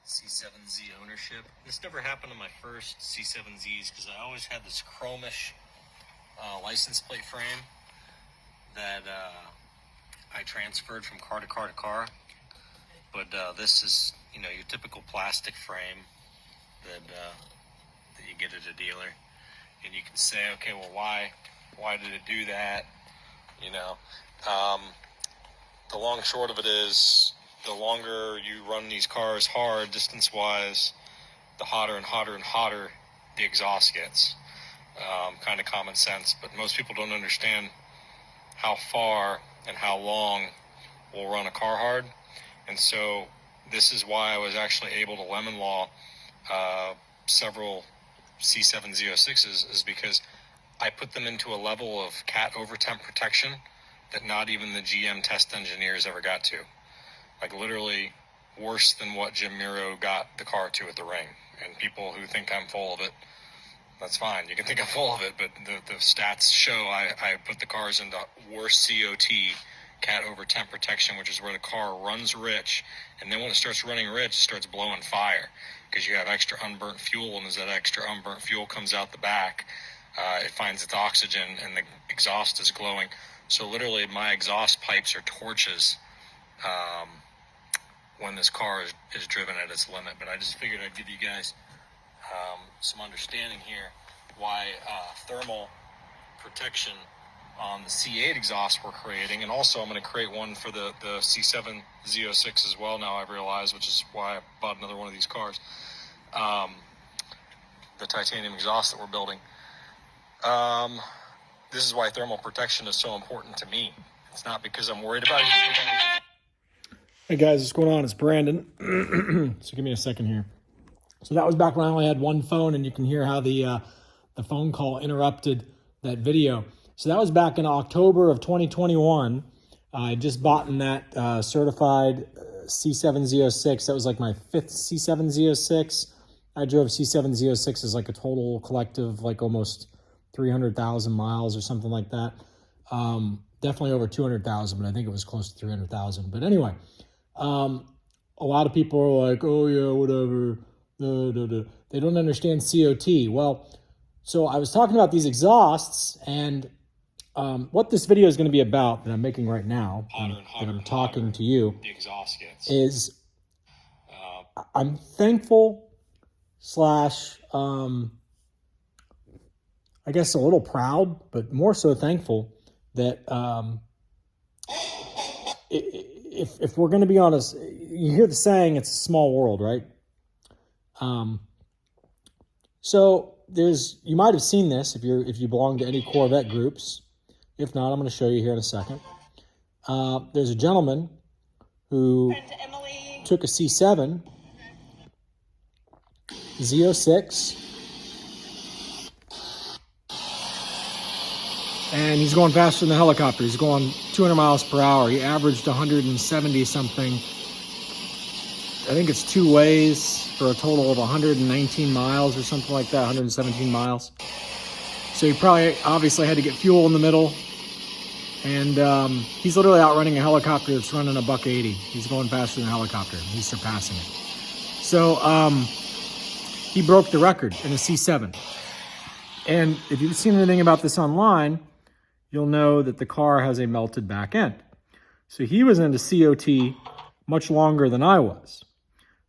C7Z ownership. This never happened on my first C7Zs because I always had this chromish license plate frame that I transferred from car to car to car. But this is, you know, your typical plastic frame that you get at a dealer. And you can say, okay, well, why did it do that? You know, the long and short of it is, the longer you run these cars hard, distance-wise, the hotter and hotter and hotter the exhaust gets. Kind of common sense, but most people don't understand how far and how long we'll run a car hard. And so this is why I was actually able to lemon law several C7 z06s, is because I put them into a level of cat over temp protection that not even the GM test engineers ever got to. Like literally worse than what Jim Miro got the car to at the ring. And people who think I'm full of it, that's fine. You can think I'm full of it, but the stats show I put the cars into worse COT, cat over temp protection, which is where the car runs rich, and then when it starts running rich, it starts blowing fire because you have extra unburnt fuel, and as that extra unburnt fuel comes out the back, it finds its oxygen and the exhaust is glowing. So literally my exhaust pipes are torches when this car is driven at its limit. But I just figured I'd give you guys some understanding here why thermal protection on the C8 exhaust we're creating, and also I'm going to create one for the C7 Z06 as well now, I've realized, which is why I bought another one of these cars, the titanium exhaust that we're building. This is why thermal protection is so important to me. It's not because I'm worried about it. Hey guys, what's going on? It's Brandon. So give me a second here. So that was back when I only had one phone, and you can hear how the phone call interrupted that video. So that was back in October of 2021. I just bought in that certified C7 Z06. That was like my fifth C7 Z06. I drove C7 Z06 like a total collective, like almost 300,000 miles or something like that. Definitely over 200,000, but I think it was close to 300,000. But anyway, a lot of people are like, oh yeah, whatever. They don't understand COT. Well, so I was talking about these exhausts, and what this video is going to be about that I'm making right now, that I'm talking to you, the exhaust gets. Is I'm thankful slash I guess a little proud, but more so thankful that if we're going to be honest, you hear the saying, it's a small world, right? So you might have seen this if you belong to any Corvette groups. If not, I'm going to show you here in a second. There's a gentleman who took a C7 Z06, and he's going faster than the helicopter. He's going 200 miles per hour. He averaged 170 something. I think it's two ways for a total of 119 miles or something like that, 117 miles. So he probably obviously had to get fuel in the middle. And he's literally outrunning a helicopter that's running a $180. He's going faster than a helicopter. He's surpassing it. So he broke the record in a C7. And if you've seen anything about this online, you'll know that the car has a melted back end. So he was into COT much longer than I was.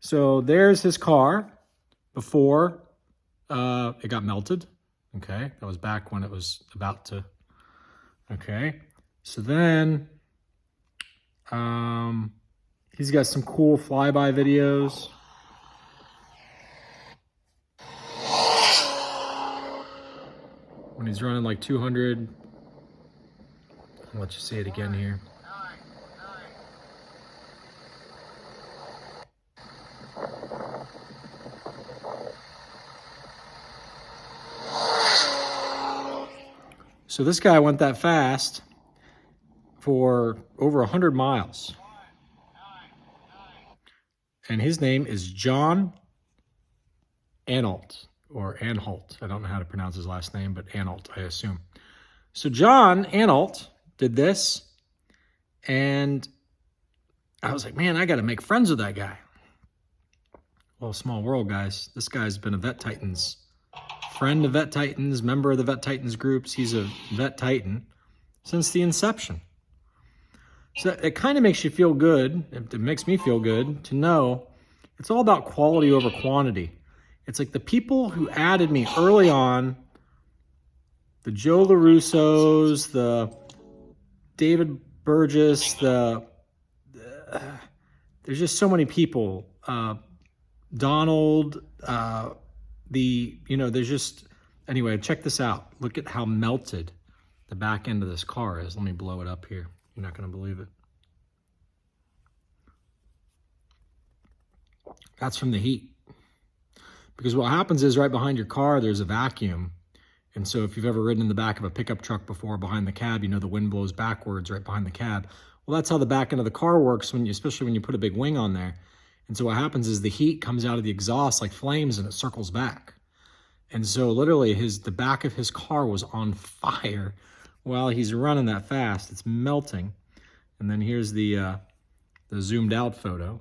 So there's his car before it got melted. Okay, that was back when it was about to. Okay, so then he's got some cool flyby videos. When he's running like 200. I'll let you see it again here. So this guy went that fast for over 100 miles. And his name is John Anhalt, or Anhalt. I don't know how to pronounce his last name, but Anhalt, I assume. So John Anhalt did this, and I was like, man, I got to make friends with that guy. Well, small world, guys. This guy's been a Vet Titans friend of Vet Titans, member of the Vet Titans groups. He's a Vet Titan since the inception. So it kind of makes you feel good. It makes me feel good to know it's all about quality over quantity. It's like the people who added me early on, the Joe LaRussos, the David Burgess, there's just so many people. Donald, there's just, anyway, check this out. Look at how melted the back end of this car is. Let me blow it up here. You're not going to believe it. That's from the heat. Because what happens is right behind your car, there's a vacuum. And so if you've ever ridden in the back of a pickup truck before behind the cab, the wind blows backwards right behind the cab. Well, that's how the back end of the car works, especially when you put a big wing on there. And so what happens is the heat comes out of the exhaust like flames and it circles back. And so literally the back of his car was on fire while he's running that fast. It's melting. And then here's the zoomed out photo.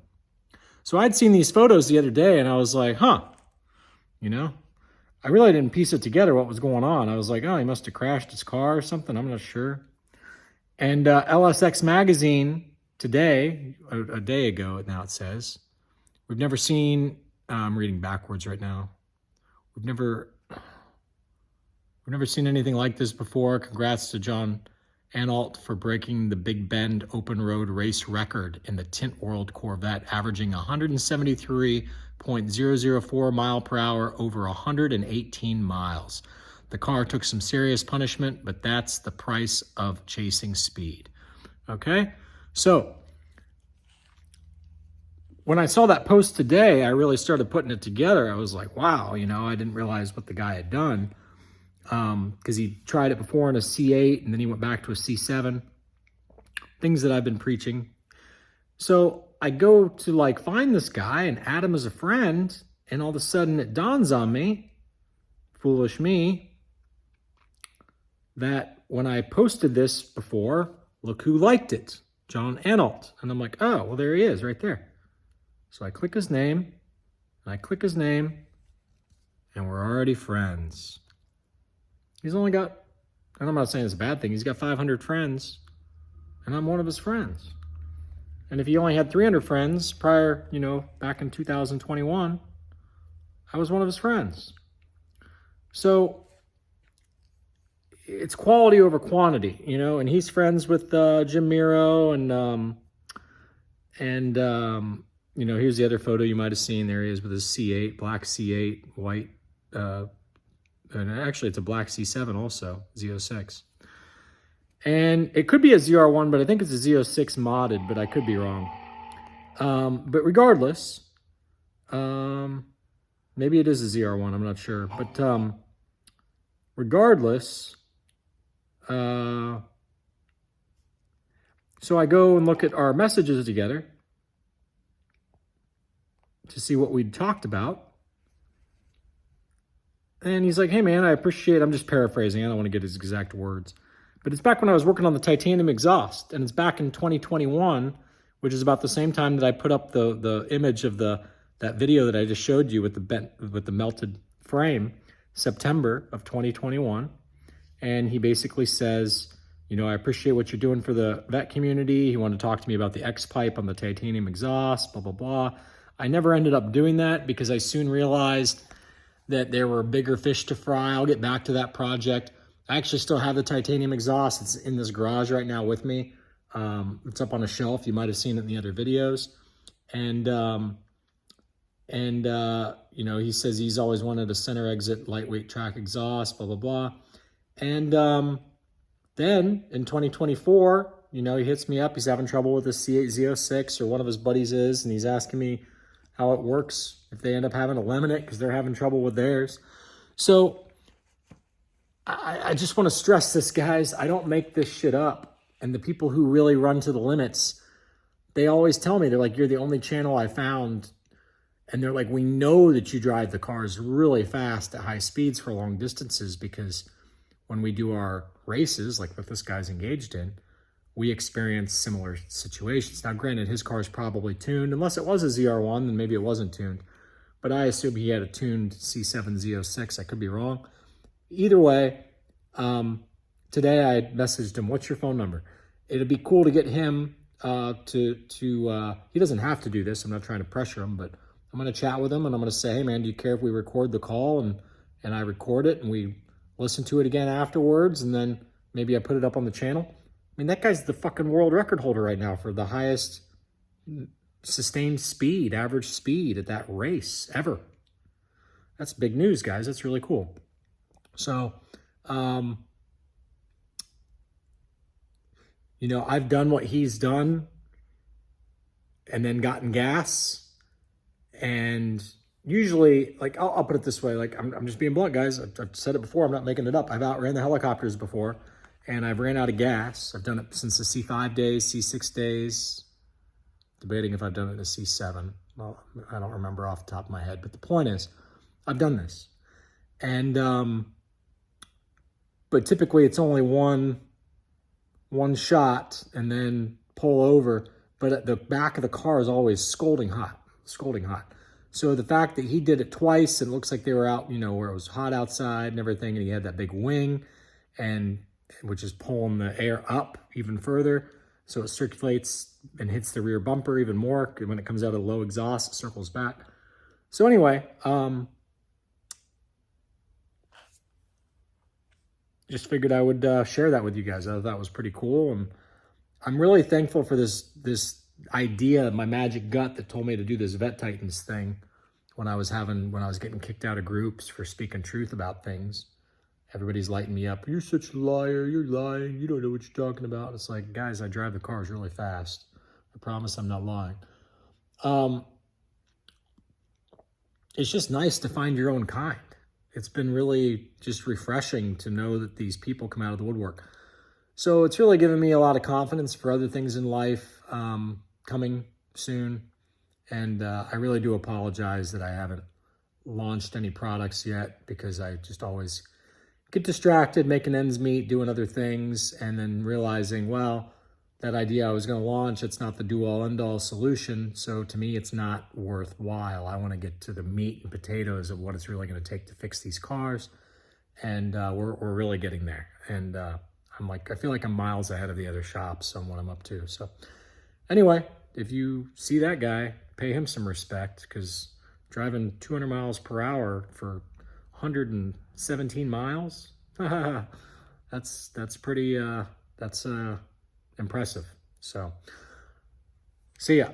So I'd seen these photos the other day and I was like, I really didn't piece it together what was going on. I was like, oh, he must have crashed his car or something. I'm not sure. And LSX magazine today, a day ago now it says, we've never seen, I'm reading backwards right now. We've never seen anything like this before. Congrats to John Anhalt for breaking the Big Bend open road race record in the Tint World Corvette, averaging 173.004 mile per hour over 118 miles. The car took some serious punishment, but that's the price of chasing speed. Okay? So, when I saw that post today, I really started putting it together. I was like, wow, I didn't realize what the guy had done. Because he tried it before in a C8 and then he went back to a C7. Things that I've been preaching. So I go to find this guy and add him as a friend, and all of a sudden it dawns on me, foolish me, that when I posted this before, look who liked it, John Anhalt. And I'm like, oh, well, there he is right there. So I click his name, and I click his name, and we're already friends. He's only got, and I'm not saying it's a bad thing, he's got 500 friends, and I'm one of his friends. And if he only had 300 friends prior, back in 2021, I was one of his friends. So it's quality over quantity, and he's friends with Jim Miro and here's the other photo you might have seen. There he is with his C8, black C8, white, and actually it's a black C7 also, z06. And it could be a zr1, but I think it's a z06 modded, but I could be wrong. But regardless, maybe it is a zr1, I'm not sure. But regardless, so I go and look at our messages together to see what we'd talked about. And he's like, hey, man, I appreciate, I'm just paraphrasing. I don't want to get his exact words. But it's back when I was working on the titanium exhaust. And it's back in 2021, which is about the same time that I put up the image of that video that I just showed you with the melted frame, September of 2021. And he basically says, I appreciate what you're doing for the vet community. He wanted to talk to me about the X-pipe on the titanium exhaust, blah, blah, blah. I never ended up doing that because I soon realized that there were bigger fish to fry. I'll get back to that project. I actually still have the titanium exhaust. It's in this garage right now with me. It's up on a shelf. You might have seen it in the other videos. And he says he's always wanted a center exit lightweight track exhaust, blah, blah, blah. And then in 2024, he hits me up. He's having trouble with his C8 z06, or one of his buddies is, and he's asking me how it works if they end up having to limit it because they're having trouble with theirs. So I just want to stress this, guys. I don't make this shit up. And the people who really run to the limits, they always tell me, they're like, you're the only channel I found. And they're like, we know that you drive the cars really fast at high speeds for long distances, because when we do our races, like what this guy's engaged in, we experience similar situations. Now, granted, his car is probably tuned. Unless it was a ZR1, then maybe it wasn't tuned. but I assume he had a tuned C7 Z06. I could be wrong. Either way, today I messaged him, what's your phone number? It'd be cool to get him he doesn't have to do this. I'm not trying to pressure him, but I'm going to chat with him and I'm going to say, hey man, do you care if we record the call and I record it and we listen to it again afterwards and then maybe I put it up on the channel? I mean, that guy's the fucking world record holder right now for the highest sustained speed, average speed at that race ever. That's big news, guys. That's really cool. So, you know, I've done what he's done and then gotten gas. And usually, like, I'll put it this way, like, I'm just being blunt, guys. I've said it before. I'm not making it up. I've outran the helicopters before, and I've ran out of gas. I've done it since the C5 days, C6 days, debating if I've done it in a C7. Well, I don't remember off the top of my head, but the point is, I've done this. And, but typically it's only one shot and then pull over, but the back of the car is always scalding hot. So the fact that he did it twice, and it looks like they were out, you know, where it was hot outside and everything, and he had that big wing, and which is pulling the air up even further, so it circulates and hits the rear bumper even more. When it comes out of the low exhaust, it circles back. So anyway, just figured I would share that with you guys. I thought that was pretty cool, and I'm really thankful for this idea, my magic gut that told me to do this Vet Titans thing when I was getting kicked out of groups for speaking truth about things. Everybody's lighting me up. You're such a liar. You're lying. You don't know what you're talking about. It's like, guys, I drive the cars really fast. I promise I'm not lying. It's just nice to find your own kind. It's been really just refreshing to know that these people come out of the woodwork. So it's really given me a lot of confidence for other things in life coming soon. And I really do apologize that I haven't launched any products yet, because I just always get distracted, making ends meet, doing other things, and then realizing, well, that idea I was going to launch, it's not the do-all, end-all solution. So to me, it's not worthwhile. I want to get to the meat and potatoes of what it's really going to take to fix these cars. And we're really getting there. And I feel like I'm miles ahead of the other shops on what I'm up to. So anyway, if you see that guy, pay him some respect, because driving 200 miles per hour for 117 miles, that's pretty, impressive. So, see ya.